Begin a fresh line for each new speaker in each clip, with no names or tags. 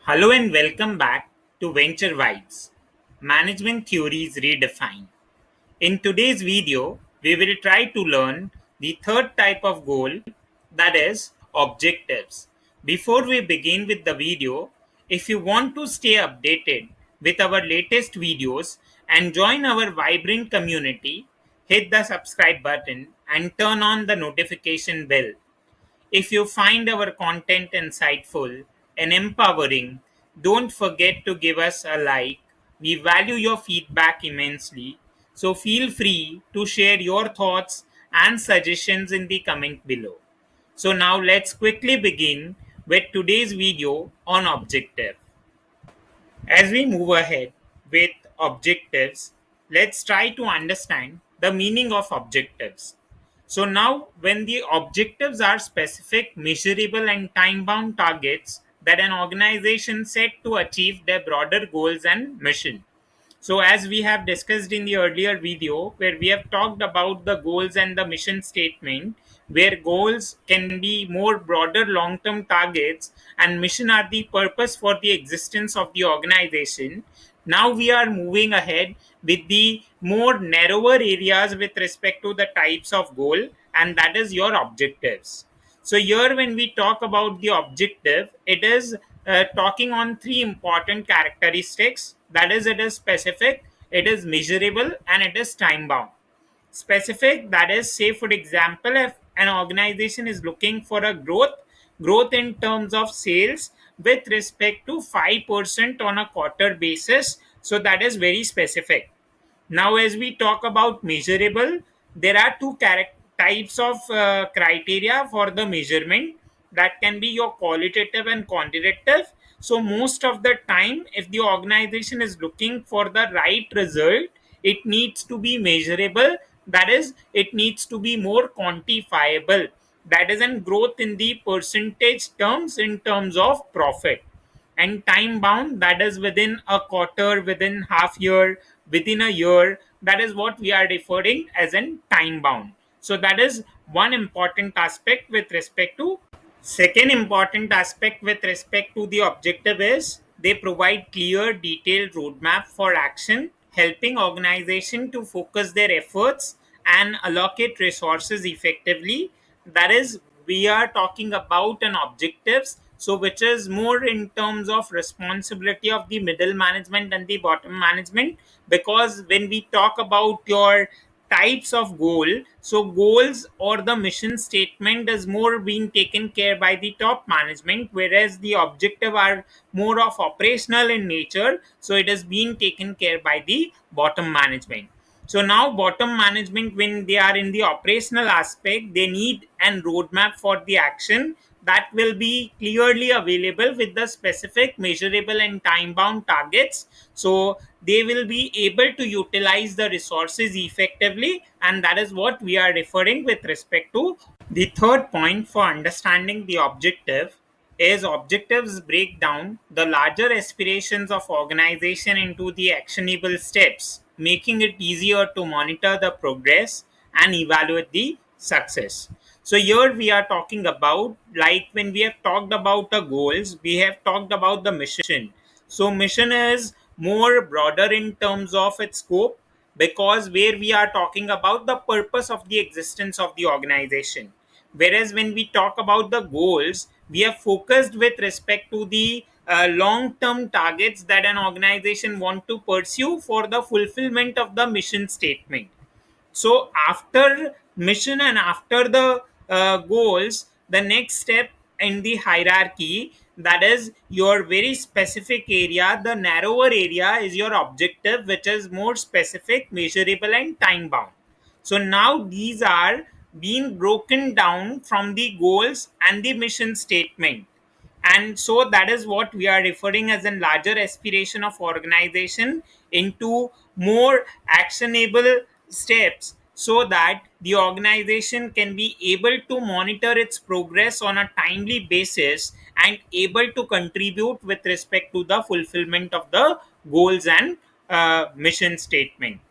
Hello and welcome back to Venture Vibes, Management Theories Redefined. In today's video, we will try to learn the third type of goal, that is objectives. Before we begin with the video, if you want to stay updated with our latest videos and join our vibrant community, hit the subscribe button and turn on the notification bell. If you find our content insightful and empowering, don't forget to give us a like. We value your feedback immensely. So feel free to share your thoughts and suggestions in the comment below. So now let's quickly begin with today's video on objective. As we move ahead with objectives, let's try to understand the meaning of objectives. So, now when the objectives are specific, measurable, and time bound targets that an organization set to achieve their broader goals and mission. So, as we have discussed in the earlier video, where we have talked about the goals and the mission statement, where goals can be more broader long term targets and mission are the purpose for the existence of the organization. Now we are moving ahead with the more narrower areas with respect to the types of goal, and that is your objectives. So here when we talk about the objective, it is talking on three important characteristics. That is, it is specific, it is measurable, and it is time bound. Specific, that is, say for example, if an organization is looking for a growth in terms of sales with respect to 5% on a quarter basis, so that is very specific. Now, as we talk about measurable, there are two types of criteria for the measurement, that can be your qualitative and quantitative. So, most of the time, if the organization is looking for the right result, it needs to be measurable. That is, it needs to be more quantifiable. That is, in growth in the percentage terms in terms of profit, and time bound, that is within a quarter, within half year, within a year. That is what we are referring as in time bound. So that is one important aspect with respect to. Second important aspect with respect to the objective is they provide clear detailed roadmap for action, helping organization to focus their efforts and allocate resources effectively. That is, we are talking about an objectives, so which is more in terms of responsibility of the middle management and the bottom management. Because when we talk about your types of goal, so goals or the mission statement is more being taken care by the top management, whereas the objective are more of operational in nature, so it is being taken care by the bottom management. So now bottom management, when they are in the operational aspect, they need an roadmap for the action that will be clearly available with the specific measurable and time bound targets. So they will be able to utilize the resources effectively, and that is what we are referring with respect to. The third point for understanding the objective is objectives break down the larger aspirations of organization into the actionable steps, making it easier to monitor the progress and evaluate the success. So here we are talking about, like when we have talked about the goals, we have talked about the mission. So mission is more broader in terms of its scope, because where we are talking about the purpose of the existence of the organization. Whereas when we talk about the goals, we are focused with respect to the long term targets that an organization want to pursue for the fulfillment of the mission statement. So after mission and after the goals, the next step in the hierarchy, that is your very specific area, the narrower area is your objective, which is more specific, measurable, and time bound. So now these are being broken down from the goals and the mission statement, and so that is what we are referring as a larger aspiration of organization into more actionable steps, so that the organization can be able to monitor its progress on a timely basis and able to contribute with respect to the fulfillment of the goals and mission statement.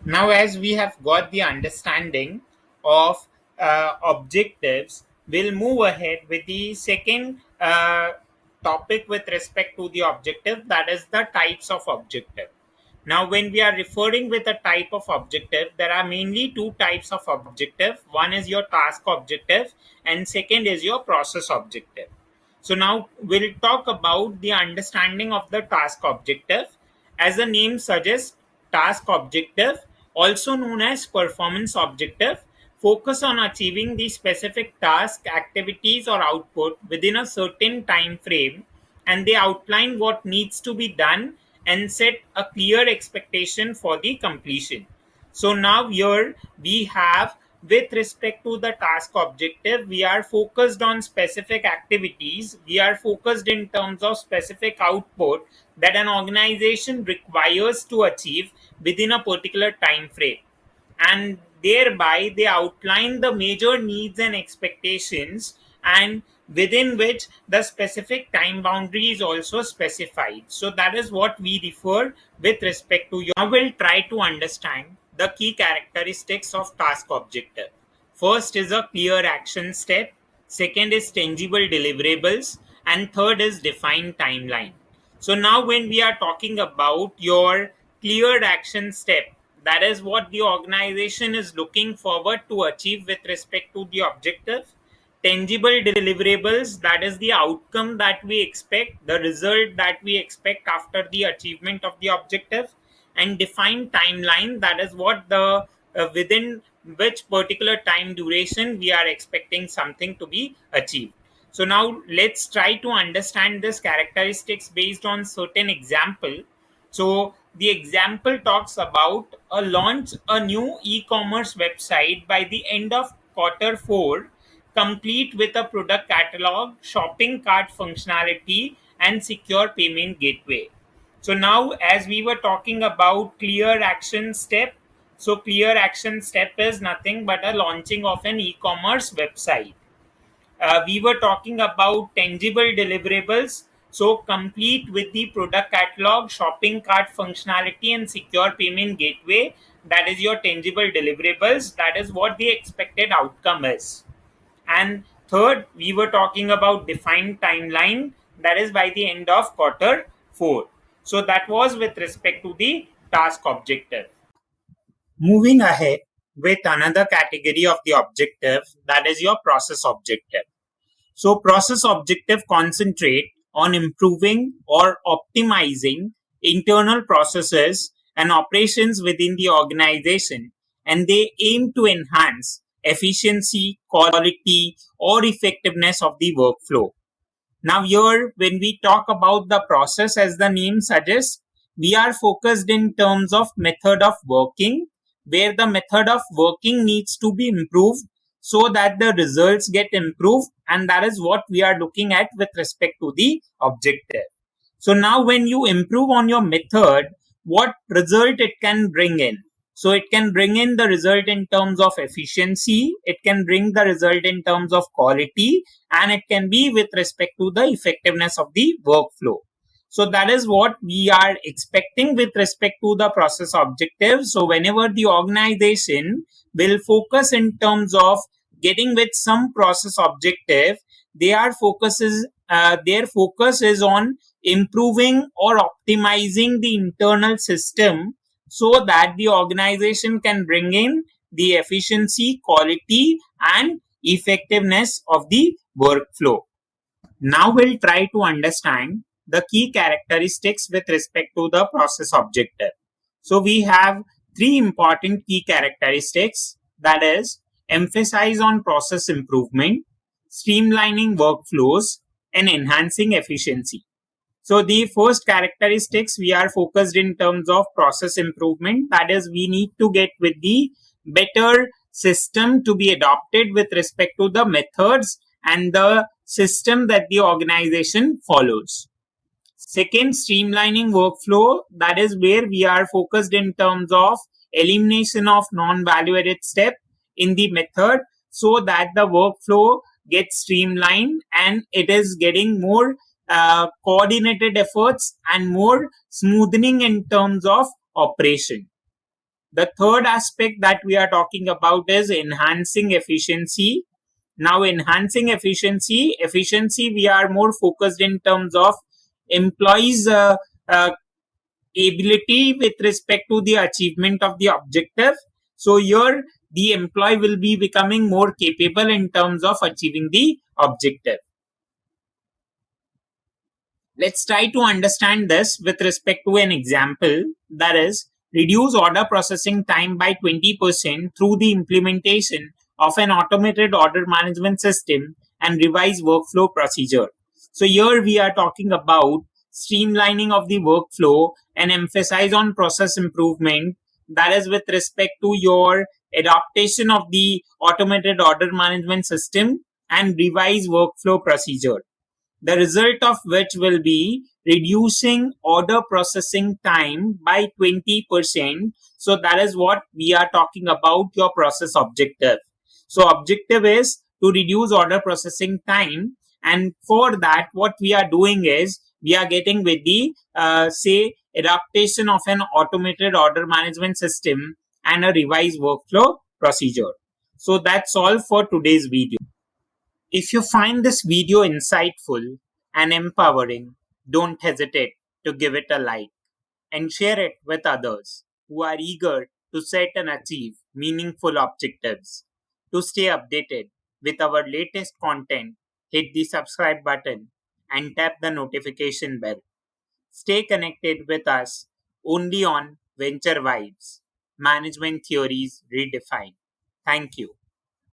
Now, as we have got the understanding of objectives, we'll move ahead with the second topic with respect to the objective, that is the types of objective. Now, when we are referring with a type of objective, there are mainly two types of objective. One is your task objective and second is your process objective. So now we'll talk about the understanding of the task objective. As the name suggests, task objective, also known as performance objective, focus on achieving the specific task, activities or output within a certain time frame, and they outline what needs to be done and set a clear expectation for the completion. So now here we have, with respect to the task objective, we are focused on specific activities. We are focused in terms of specific output that an organization requires to achieve within a particular time frame, and thereby they outline the major needs and expectations, and within which the specific time boundary is also specified. So that is what we refer with respect to. Now we'll try to understand the key characteristics of task objective. First is a clear action step, second is tangible deliverables, and third is defined timeline. So now when we are talking about your clear action step, that is what the organization is looking forward to achieve with respect to the objective. Tangible deliverables, that is the outcome that we expect, the result that we expect after the achievement of the objective. And defined timeline, that is what the within which particular time duration we are expecting something to be achieved. So now let's try to understand this characteristics based on certain example. So the example talks about a launch a new e-commerce website by the end of quarter 4, complete with a product catalog, shopping cart functionality, and secure payment gateway. So now, as we were talking about clear action step, so clear action step is nothing but a launching of an e-commerce website. We were talking about tangible deliverables, so complete with the product catalog, shopping cart functionality, and secure payment gateway. That is your tangible deliverables. That is what the expected outcome is. And third, we were talking about defined timeline, that is by the end of quarter 4. So that was with respect to the task objective. Moving ahead with another category of the objective, that is your process objective. So process objective concentrate on improving or optimizing internal processes and operations within the organization, and they aim to enhance efficiency, quality, or effectiveness of the workflow. Now here, when we talk about the process, as the name suggests, we are focused in terms of method of working, where the method of working needs to be improved so that the results get improved, and that is what we are looking at with respect to the objective. So now when you improve on your method, what result it can bring in? So it can bring in the result in terms of efficiency, it can bring the result in terms of quality, and it can be with respect to the effectiveness of the workflow. So that is what we are expecting with respect to the process objective. So whenever the organization will focus in terms of getting with some process objective, their focus is on improving or optimizing the internal system so that the organization can bring in the efficiency, quality, and effectiveness of the workflow. Now we'll try to understand the key characteristics with respect to the process objective. So we have three important key characteristics, that is emphasize on process improvement, streamlining workflows, and enhancing efficiency. So the first characteristics, we are focused in terms of process improvement, that is we need to get with the better system to be adopted with respect to the methods and the system that the organization follows. Second, streamlining workflow, that is where we are focused in terms of elimination of non-value added step in the method so that the workflow gets streamlined and it is getting more coordinated efforts and more smoothening in terms of operation. The third aspect that we are talking about is enhancing efficiency. Now, enhancing efficiency, we are more focused in terms of employees' ability with respect to the achievement of the objective. So here the employee will be becoming more capable in terms of achieving the objective. Let's try to understand this with respect to an example, that is, reduce order processing time by 20% through the implementation of an automated order management system and revise workflow procedure. So here we are talking about streamlining of the workflow and emphasize on process improvement, that is with respect to your adaptation of the automated order management system and revise workflow procedure, the result of which will be reducing order processing time by 20%. So that is what we are talking about, your process objective. So objective is to reduce order processing time, and for that what we are doing is we are getting with the say adaptation of an automated order management system and a revised workflow procedure. So that's all for today's video. If you find this video insightful and empowering, don't hesitate to give it a like and share it with others who are eager to set and achieve meaningful objectives. To stay updated with our latest content, hit the subscribe button and tap the notification bell. Stay connected with us only on Venture Vibes, Management Theories Redefined. Thank you.